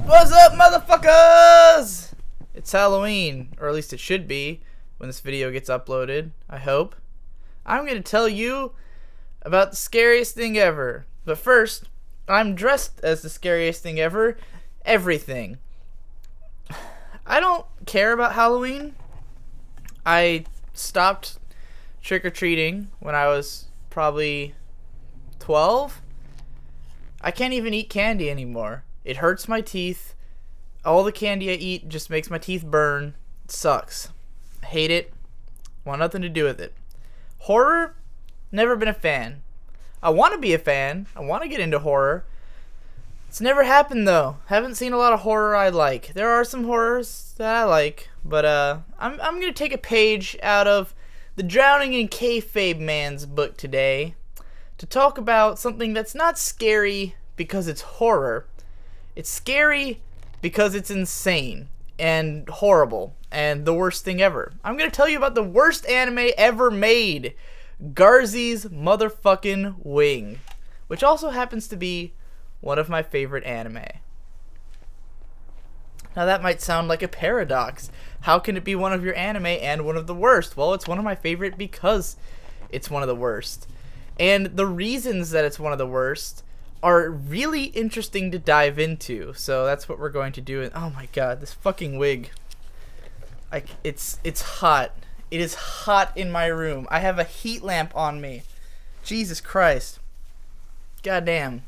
What's up, motherfuckers? It's Halloween, or at least it should be when this video gets uploaded, I hope. I'm going to tell you about the scariest thing ever. But first, I'm dressed as the scariest thing ever. Everything. I don't care about Halloween. I stopped trick-or-treating when I was probably 12. I can't even eat candy anymore. It hurts my teeth. All the candy I eat just makes my teeth burn. It sucks. I hate it. Want nothing to do with it. Horror? Never been a fan. I want to be a fan. I want to get into horror. It's never happened though. Haven't seen a lot of horror I like. There are some horrors that I like, but I'm gonna take a page out of the Drowning in Kayfabe Man's book today to talk about something that's not scary because it's horror. It's scary because it's insane and horrible and the worst thing ever. I'm going to tell you about the worst anime ever made, Garzey's motherfucking Wing, which also happens to be one of my favorite anime. Now that might sound like a paradox. How can it be one of your anime and one of the worst? Well, it's one of my favorite because it's one of the worst. And the reasons that it's one of the worst are really interesting to dive into, so that's what we're going to do. And oh my god, this fucking wig! It's hot. It is hot in my room. I have a heat lamp on me. Jesus Christ! Goddamn.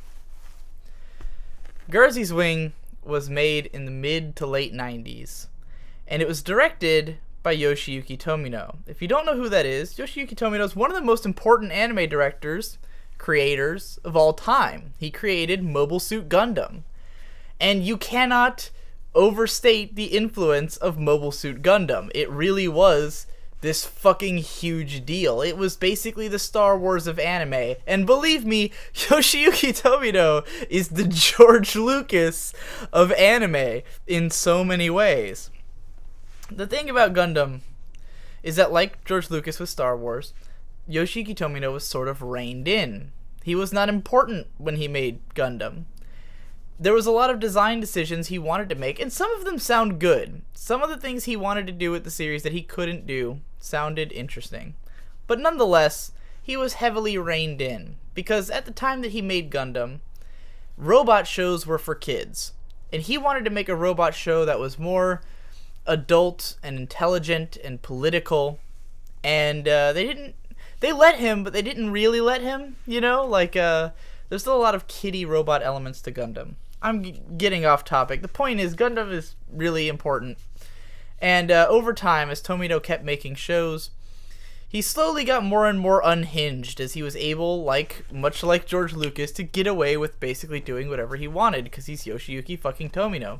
Garzey's Wing was made in the mid to late 90s, and it was directed by Yoshiyuki Tomino. If you don't know who that is, Yoshiyuki Tomino is one of the most important anime creators of all time. He created Mobile Suit Gundam. And you cannot overstate the influence of Mobile Suit Gundam. It really was this fucking huge deal. It was basically the Star Wars of anime. And believe me, Yoshiyuki Tomino is the George Lucas of anime in so many ways. The thing about Gundam is that, like George Lucas with Star Wars, Yoshiyuki Tomino was sort of reined in. He was not important when he made Gundam. There was a lot of design decisions he wanted to make, and some of them sound good. Some of the things he wanted to do with the series that he couldn't do sounded interesting. But nonetheless, he was heavily reined in, because at the time that he made Gundam, robot shows were for kids. And he wanted to make a robot show that was more adult and intelligent and political, and they let him, but they didn't really let him, you know? Like, there's still a lot of kiddie robot elements to Gundam. I'm getting off topic. The point is, Gundam is really important. And over time, as Tomino kept making shows, he slowly got more and more unhinged as he was able, much like George Lucas, to get away with basically doing whatever he wanted, because he's Yoshiyuki fucking Tomino.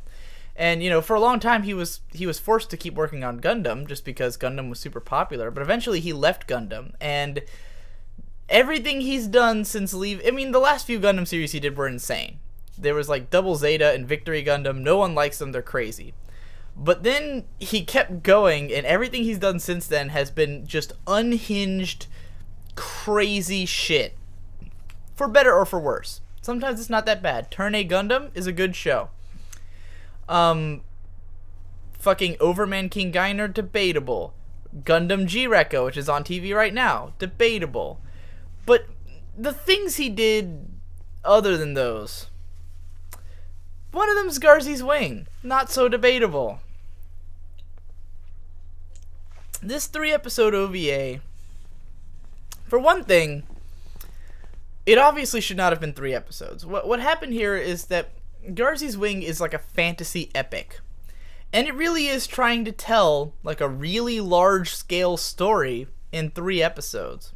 And, you know, for a long time he was forced to keep working on Gundam just because Gundam was super popular, but eventually he left Gundam, and everything he's done since the last few Gundam series he did were insane. There was like Double Zeta and Victory Gundam. No one likes them, they're crazy. But then he kept going, and everything he's done since then has been just unhinged, crazy shit. For better or for worse. Sometimes it's not that bad. Turn A Gundam is a good show. Fucking Overman King Geiner, debatable. Gundam G-Recko, which is on TV right now, debatable. But the things he did other than those, one of them's Garzey's Wing, not so debatable. This 3-episode OVA, for one thing, it obviously should not have been 3 episodes. What happened here is that Garzey's Wing is like a fantasy epic. And it really is trying to tell like a really large-scale story in 3 episodes.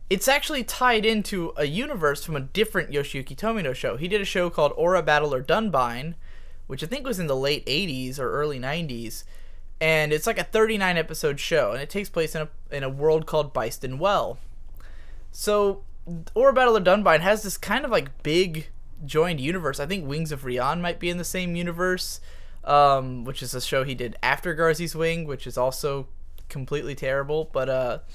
It's actually tied into a universe from a different Yoshiyuki Tomino show. He did a show called Aura Battle or Dunbine, which I think was in the late 80s or early 90s. And it's like a 39-episode show, and it takes place in a world called Byston Well. So, Aura Battle or Dunbine has this kind of like big joined universe. I think Wings of Rion might be in the same universe, which is a show he did after Garzey's Wing, which is also completely terrible. But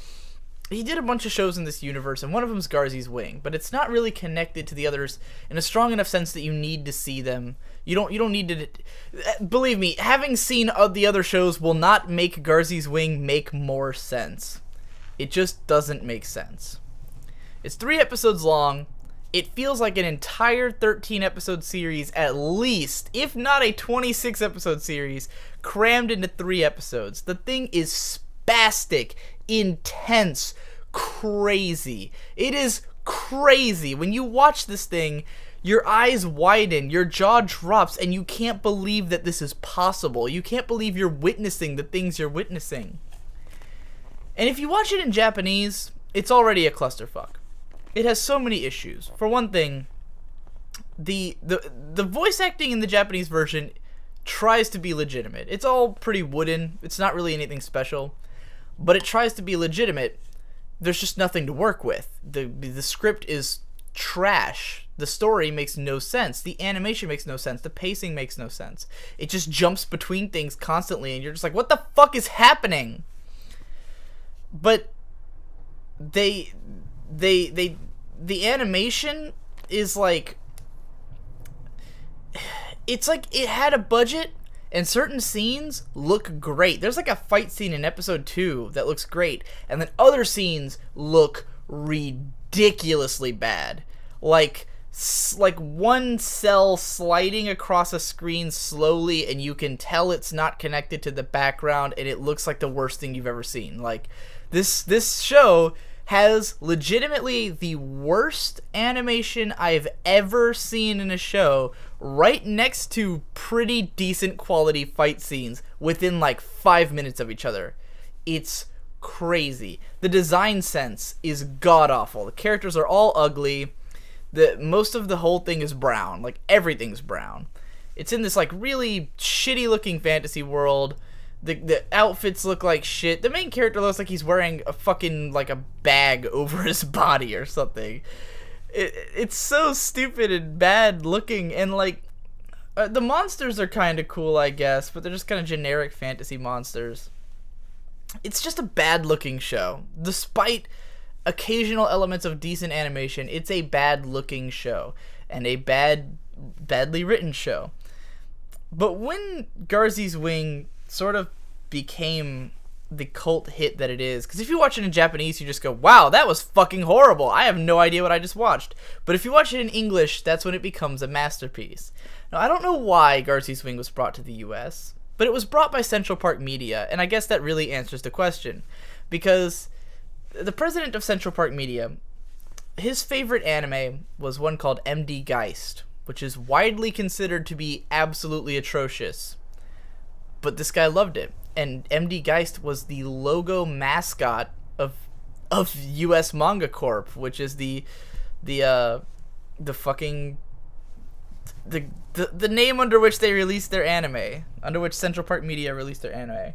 he did a bunch of shows in this universe, and one of them's Garzey's Wing, but it's not really connected to the others in a strong enough sense that you need to see them. You don't need to. Believe me, having seen the other shows will not make Garzey's Wing make more sense. It just doesn't make sense. It's 3 episodes long. It feels like an entire 13-episode series at least, if not a 26-episode series, crammed into 3 episodes. The thing is spastic, intense, crazy. It is crazy. When you watch this thing, your eyes widen, your jaw drops, and you can't believe that this is possible. You can't believe you're witnessing the things you're witnessing. And if you watch it in Japanese, it's already a clusterfuck. It has so many issues. For one thing, the voice acting in the Japanese version tries to be legitimate. It's all pretty wooden. It's not really anything special, but it tries to be legitimate. There's just nothing to work with. The script is trash. The story makes no sense. The animation makes no sense. The pacing makes no sense. It just jumps between things constantly, and you're just like, what the fuck is happening? But the animation is like, it's like it had a budget, and certain scenes look great. There's like a fight scene in episode 2 that looks great, and then other scenes look ridiculously bad. Like one cell sliding across a screen slowly, and you can tell it's not connected to the background, and it looks like the worst thing you've ever seen. Like, this show has legitimately the worst animation I've ever seen in a show, right next to pretty decent quality fight scenes within like 5 minutes of each other. It's crazy. The design sense is god-awful. The characters are all ugly. Most of the whole thing is brown. Like, everything's brown. It's in this like really shitty looking fantasy world. The outfits look like shit. The main character looks like he's wearing a fucking, like, a bag over his body or something. It's so stupid and bad looking, and, like, the monsters are kind of cool, I guess, but they're just kind of generic fantasy monsters. It's just a bad looking show. Despite occasional elements of decent animation, it's a bad looking show, and a badly written show. But when Garzey's Wing sort of became the cult hit that it is, because if you watch it in Japanese, you just go, wow, that was fucking horrible, I have no idea what I just watched. But if you watch it in English, that's when it becomes a masterpiece. Now, I don't know why Garzey's Wing was brought to the US, but it was brought by Central Park Media, and I guess that really answers the question, because the president of Central Park Media, his favorite anime was one called MD Geist, which is widely considered to be absolutely atrocious. But this guy loved it, and MD Geist was the logo mascot of US Manga Corp, which is the fucking the name under which they released their anime, under which Central Park Media released their anime.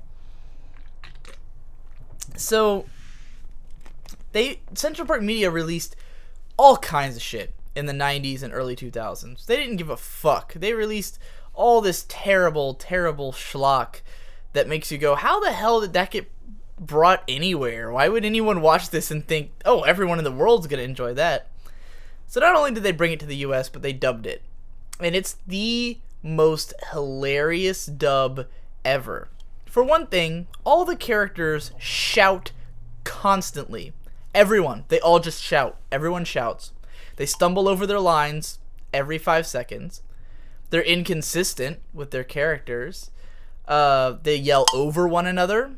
So Central Park Media released all kinds of shit in the 90s and early 2000s. They didn't give a fuck. They released all this terrible, terrible schlock that makes you go, how the hell did that get brought anywhere? Why would anyone watch this and think, oh, everyone in the world's gonna enjoy that? So not only did they bring it to the US, but they dubbed it. And it's the most hilarious dub ever. For one thing, all the characters shout constantly. Everyone. They all just shout. Everyone shouts. They stumble over their lines every 5 seconds. They're inconsistent with their characters. They yell over one another.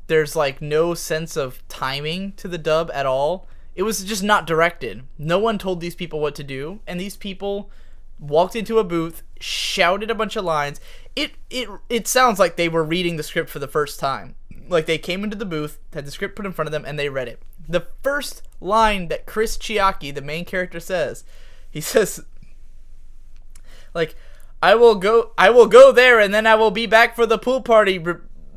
There's like no sense of timing to the dub at all. It was just not directed. No one told these people what to do, and these people walked into a booth, shouted a bunch of lines. It sounds like they were reading the script for the first time. Like, they came into the booth, had the script put in front of them, and they read it. The first line that Chris Chiaki, the main character, says, he says, like, I will go there, and then I will be back for the pool party,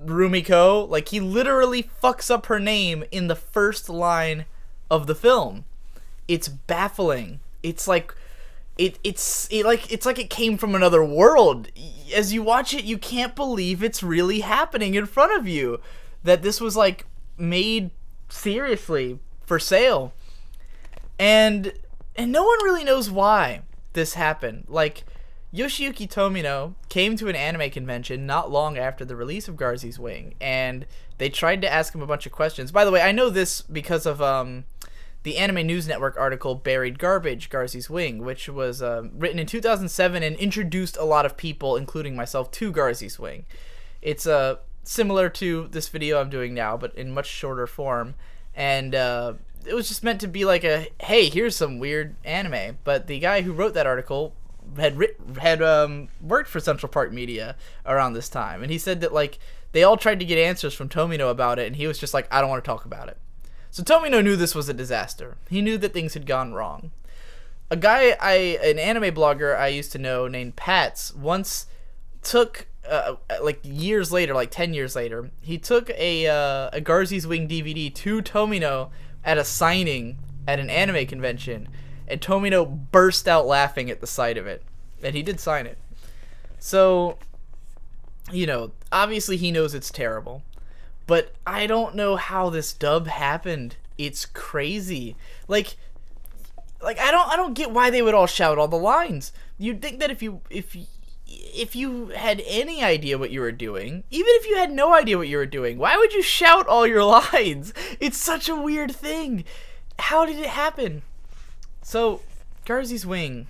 Rumiko. Like, he literally fucks up her name in the first line of the film. It's baffling. It's like it's like it came from another world. As you watch it, you can't believe it's really happening in front of you. That this was like made seriously for sale. And no one really knows why this happened. Like, Yoshiyuki Tomino came to an anime convention not long after the release of Garzey's Wing, and they tried to ask him a bunch of questions. By the way, I know this because of the Anime News Network article Buried Garbage, Garzey's Wing, which was written in 2007 and introduced a lot of people, including myself, to Garzey's Wing. It's similar to this video I'm doing now, but in much shorter form, and it was just meant to be like a, hey, here's some weird anime. But the guy who wrote that article had worked for Central Park Media around this time, and he said that like they all tried to get answers from Tomino about it, and he was just like, I don't want to talk about it. So Tomino knew this was a disaster. He knew that things had gone wrong. An anime blogger I used to know named Pats once took like years later, like 10 years later, he took a Garzey's Wing DVD to Tomino at a signing at an anime convention, and Tomino burst out laughing at the sight of it, and he did sign it. So, you know, obviously he knows it's terrible, but I don't know how this dub happened. It's crazy. Like I don't get why they would all shout all the lines. You'd think that if you had any idea what you were doing, even if you had no idea what you were doing, why would you shout all your lines? It's such a weird thing. How did it happen? So, Garzey's Wing,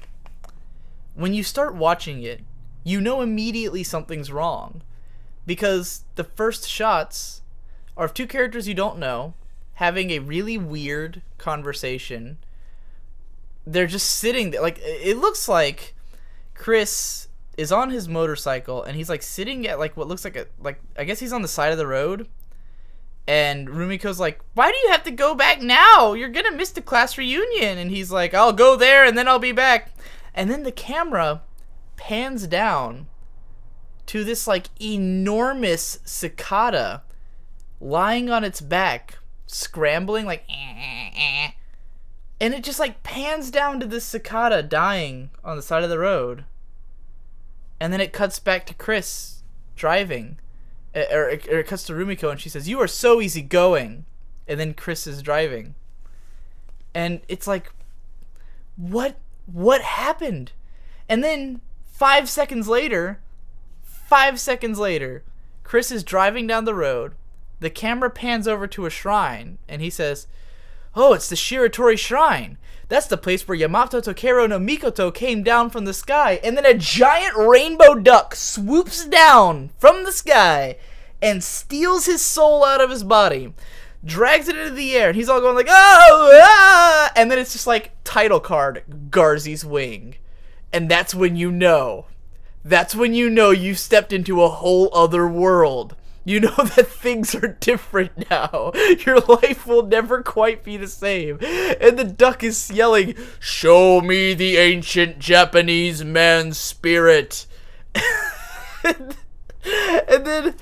when you start watching it, you know immediately something's wrong. Because the first shots are of two characters you don't know having a really weird conversation. They're just sitting there. Like, it looks like Chris is on his motorcycle, and he's like sitting at like what looks like I guess he's on the side of the road, and Rumiko's like, why do you have to go back now? You're gonna miss the class reunion. And he's like, I'll go there and then I'll be back. And then the camera pans down to this like enormous cicada lying on its back, scrambling like and it just like pans down to this cicada dying on the side of the road. And then it cuts back to Chris driving. Or it cuts to Rumiko, and she says, you are so easygoing. And then Chris is driving. And it's like, what happened? And then 5 seconds later, Chris is driving down the road. The camera pans over to a shrine, and he says, oh, it's the Shiratori Shrine. That's the place where Yamato Takeru no Mikoto came down from the sky. And then a giant rainbow duck swoops down from the sky and steals his soul out of his body, drags it into the air, and he's all going like, oh, ah! And then it's just like, title card, Garzey's Wing. And that's when you know. That's when you know you've stepped into a whole other world. You know that things are different now. Your life will never quite be the same. And the duck is yelling, show me the ancient Japanese man's spirit. and then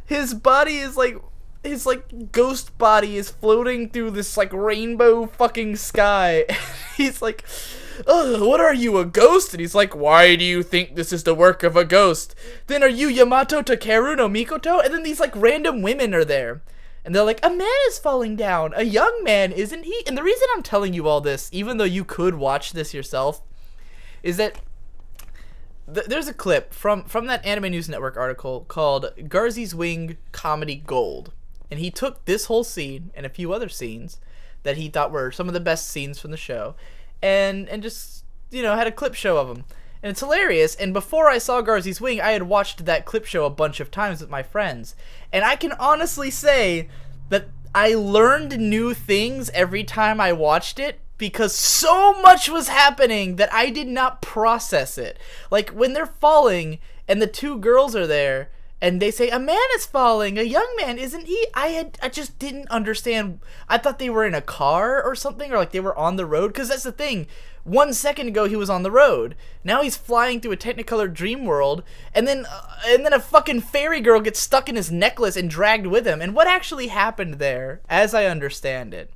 his body is like, his like ghost body is floating through this like rainbow fucking sky. He's like, oh, what are you, a ghost? And he's like, why do you think this is the work of a ghost? Then are you Yamato Takeru no Mikoto? And then these like random women are there, and they're like, a man is falling down, a young man, isn't he? And the reason I'm telling you all this, even though you could watch this yourself, is that there's a clip from that Anime News Network article called Garzey's Wing Comedy Gold. And he took this whole scene and a few other scenes that he thought were some of the best scenes from the show, and just, you know, had a clip show of them. And it's hilarious. And before I saw Garzey's Wing, I had watched that clip show a bunch of times with my friends. And I can honestly say that I learned new things every time I watched it, because so much was happening that I did not process it. Like, when they're falling and the two girls are there, and they say, a man is falling, a young man, isn't he? I just didn't understand. I thought they were in a car or something, or like they were on the road, because that's the thing. 1 second ago he was on the road. Now he's flying through a Technicolor dream world, and then a fucking fairy girl gets stuck in his necklace and dragged with him. And what actually happened there, as I understand it,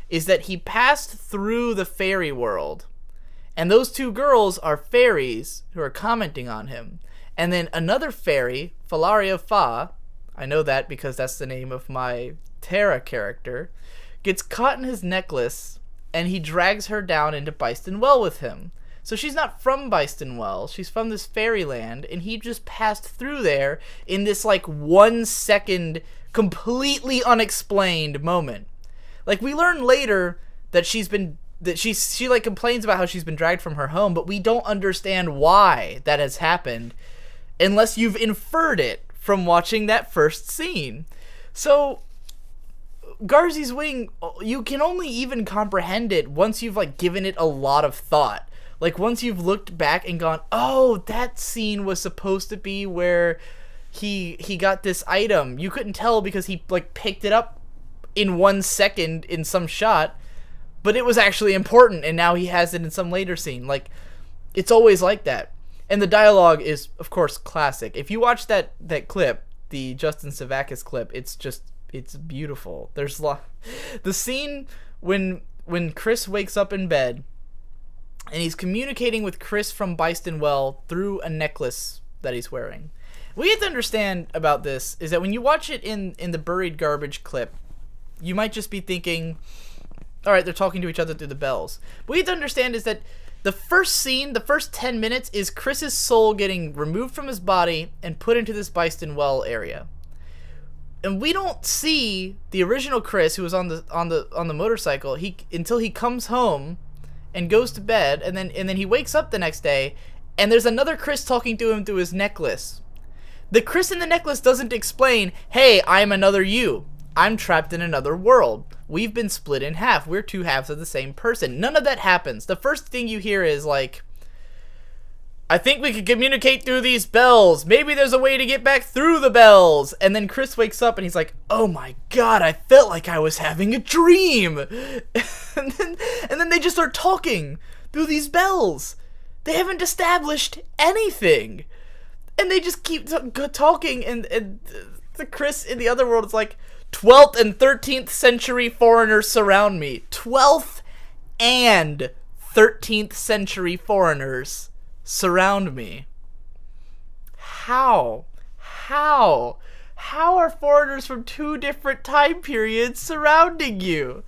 is that he passed through the fairy world, and those two girls are fairies who are commenting on him. And then another fairy, Falaria Fa, I know that because that's the name of my Terra character, gets caught in his necklace, and he drags her down into Byston Well with him. So she's not from Byston Well, she's from this fairyland, and he just passed through there in this, like, 1 second, completely unexplained moment. Like, we learn later that she like complains about how she's been dragged from her home, but we don't understand why that has happened unless you've inferred it from watching that first scene. So Garzey's Wing, you can only even comprehend it once you've, like, given it a lot of thought. Like, once you've looked back and gone, oh, that scene was supposed to be where he got this item. You couldn't tell because he, like, picked it up in 1 second in some shot, but it was actually important, and now he has it in some later scene. Like, it's always like that. And the dialogue is, of course, classic. If you watch that clip, the Justin Savakis clip, it's beautiful. There's the scene when Chris wakes up in bed, and he's communicating with Chris from Byston Well through a necklace that he's wearing. What you have to understand about this is that when you watch it in the Buried Garbage clip, you might just be thinking, all right, they're talking to each other through the bells. What you have to understand is that the first scene, the first 10 minutes, is Chris's soul getting removed from his body and put into this Byston Well area. And we don't see the original Chris, who was on the motorcycle, until he comes home and goes to bed, and then he wakes up the next day, and there's another Chris talking to him through his necklace. The Chris in the necklace doesn't explain, hey, I'm another you. I'm trapped in another world. We've been split in half. We're two halves of the same person. None of that happens. The first thing you hear is, like, I think we could communicate through these bells. Maybe there's a way to get back through the bells. And then Chris wakes up and he's like, oh my god, I felt like I was having a dream. and then they just start talking through these bells. They haven't established anything. And they just keep talking, and the Chris in the other world is like, 12th and 13th century foreigners surround me. 12th and 13th century foreigners surround me. How are foreigners from two different time periods surrounding you?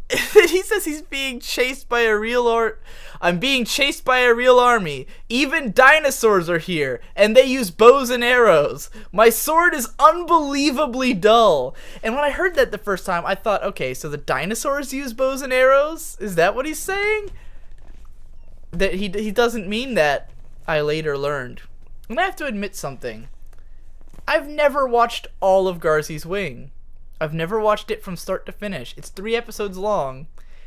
He says he's being chased by a real I'm being chased by a real army. Even dinosaurs are here, and they use bows and arrows. My sword is unbelievably dull. And when I heard that the first time, I thought, okay, so the dinosaurs use bows and arrows? Is that what he's saying? That he doesn't mean that, I later learned. And I have to admit something. I've never watched all of Garzey's Wing. I've never watched it from start to finish. It's 3 episodes long,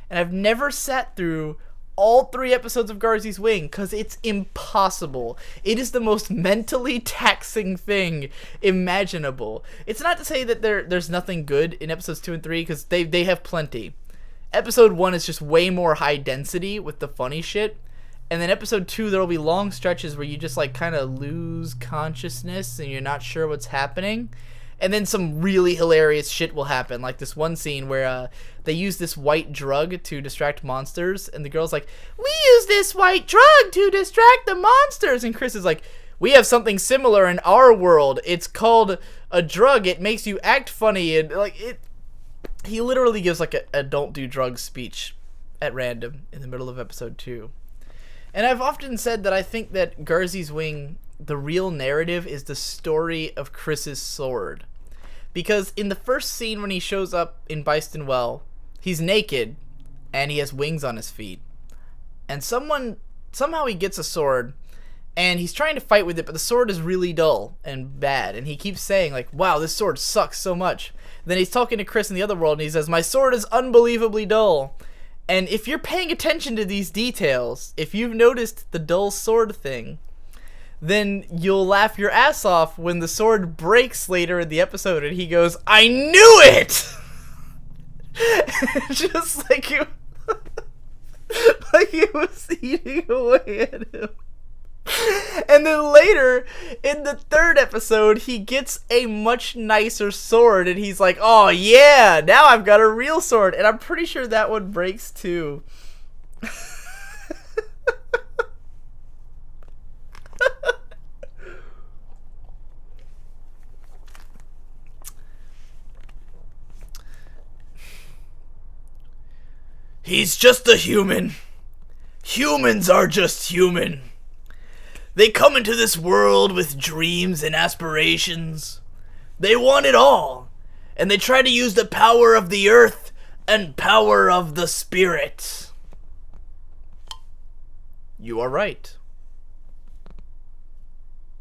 and I've never sat through all 3 episodes of Garzey's Wing, because it's impossible. It is the most mentally taxing thing imaginable. It's not to say that there's nothing good in episodes 2 and 3, because they have plenty. Episode 1 is just way more high density with the funny shit, and then episode 2, there will be long stretches where you just, like, kind of lose consciousness and you're not sure what's happening. And then some really hilarious shit will happen, like this one scene where they use this white drug to distract monsters, and the girl's like, we use this white drug to distract the monsters, and Chris is like, we have something similar in our world. It's called a drug. It makes you act funny, and like it. He literally gives like a don't do drugs speech at random in the middle of episode 2. And I've often said that I think that Garzey's Wing, the real narrative, is the story of Chris's sword. Because in the first scene when he shows up in Byston Well, he's naked and he has wings on his feet. And somehow he gets a sword and he's trying to fight with it, but the sword is really dull and bad. And he keeps saying, like, wow, this sword sucks so much. Then he's talking to Chris in the other world and he says, my sword is unbelievably dull. And if you're paying attention to these details, if you've noticed the dull sword thing, then you'll laugh your ass off when the sword breaks later in the episode and he goes, I knew it! Just like it was eating away at him. And then later, in the 3rd episode, he gets a much nicer sword and he's like, oh yeah, now I've got a real sword. And I'm pretty sure that one breaks too. He's just a human. Humans are just human. They come into this world with dreams and aspirations. They want it all, and they try to use the power of the earth and power of the spirit. You are right.